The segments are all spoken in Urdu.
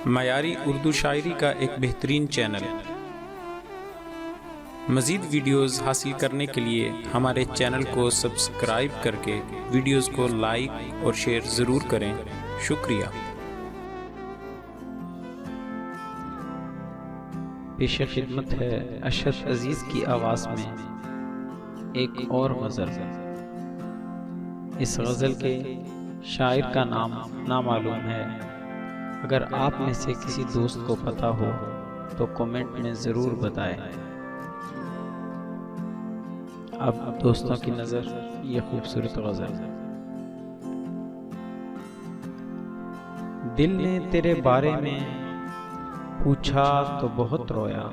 معیاری اردو شاعری کا ایک بہترین چینل۔ مزید ویڈیوز حاصل کرنے کے لیے ہمارے چینل کو سبسکرائب کر کے ویڈیوز کو لائک اور شیئر ضرور کریں۔ شکریہ۔ پیش خدمت ہے اشرف عزیز کی آواز میں ایک اور غزل۔ اس غزل کے شاعر کا نام نامعلوم ہے۔ اگر آپ میں سے کسی دوست کو پتہ ہو تو کمنٹ میں ضرور بتائیں۔ اب دوستوں کی نظر یہ خوبصورت غزل۔ دل نے تیرے بارے میں پوچھا تو بہت رویا،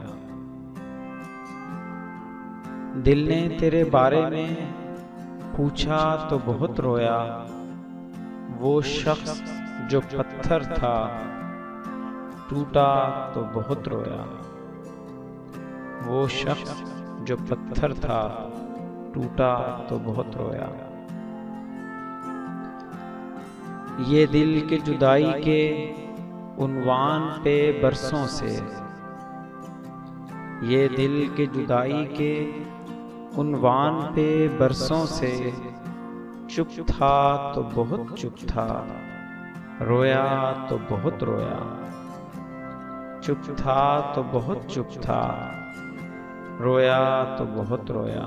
دل نے تیرے بارے میں پوچھا تو بہت رویا، وہ شخص جو پتھر تھا ٹوٹا تو بہت رویا، وہ شخص جو پتھر تھا ٹوٹا تو بہت رویا۔ یہ دل کے جدائی کے عنوان پہ برسوں سے، یہ دل کے جدائی کے عنوان پہ برسوں سے، چپ تھا تو بہت چپ تھا، رویا تو بہت رویا، چپ تھا تو بہت چپ تھا، رویا تو بہت رویا۔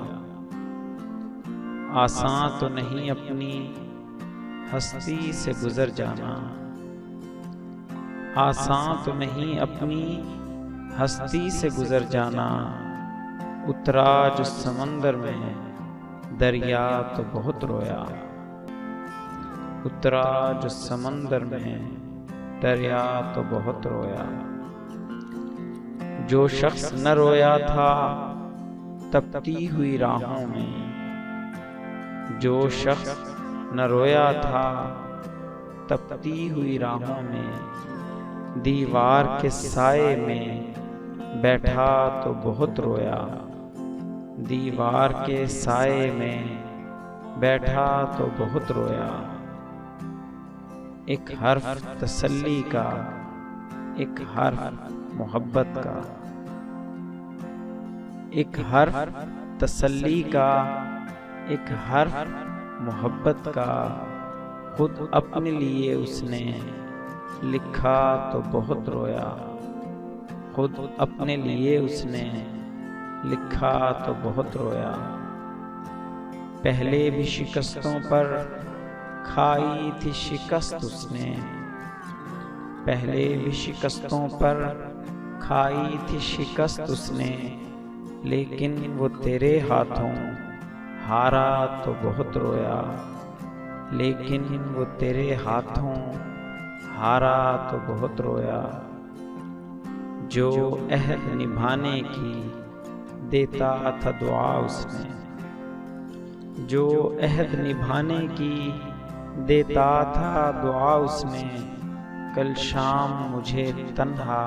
آسان تو نہیں اپنی ہستی سے گزر جانا، آسان تو نہیں اپنی ہستی سے گزر جانا، اترا جو سمندر میں دریا تو بہت رویا، اترا جو سمندر میں دریا تو بہت رویا۔ جو شخص نہ رویا تھا تپتی ہوئی راہوں میں، جو شخص نہ رویا تھا تپتی ہوئی راہوں میں، دیوار کے سائے میں بیٹھا تو بہت رویا، دیوار کے سائے میں بیٹھا تو بہت رویا۔ ایک حرف تسلی کا، ایک حرف محبت کا، ایک حرف تسلی کا، ایک حرف محبت کا، خود اپنے لیے اس نے لکھا تو بہت رویا، خود اپنے لیے اس نے لکھا تو بہت رویا۔ پہلے بھی شکستوں پر کھائی تھی شکست اس نے، پہلے بھی شکستوں پر کھائی تھی شکست اس نے، لیکن وہ تیرے ہاتھوں ہارا تو بہت رویا، لیکن وہ تیرے ہاتھوں ہارا تو بہت رویا۔ جو عہد نبھانے کی دیتا تھا دعا اس نے، جو عہد نبھانے کی دیتا تھا دعا اس نے، کل شام مجھے تنہا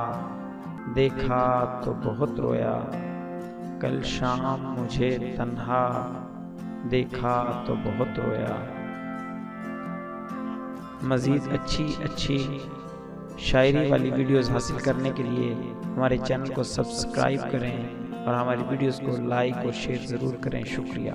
دیکھا تو بہت رویا، کل شام مجھے تنہا دیکھا تو بہت رویا۔ مزید اچھی شاعری والی ویڈیوز حاصل کرنے کے لیے ہمارے چینل کو سبسکرائب کریں اور ہماری ویڈیوز کو لائک اور شیئر ضرور کریں۔ شکریہ۔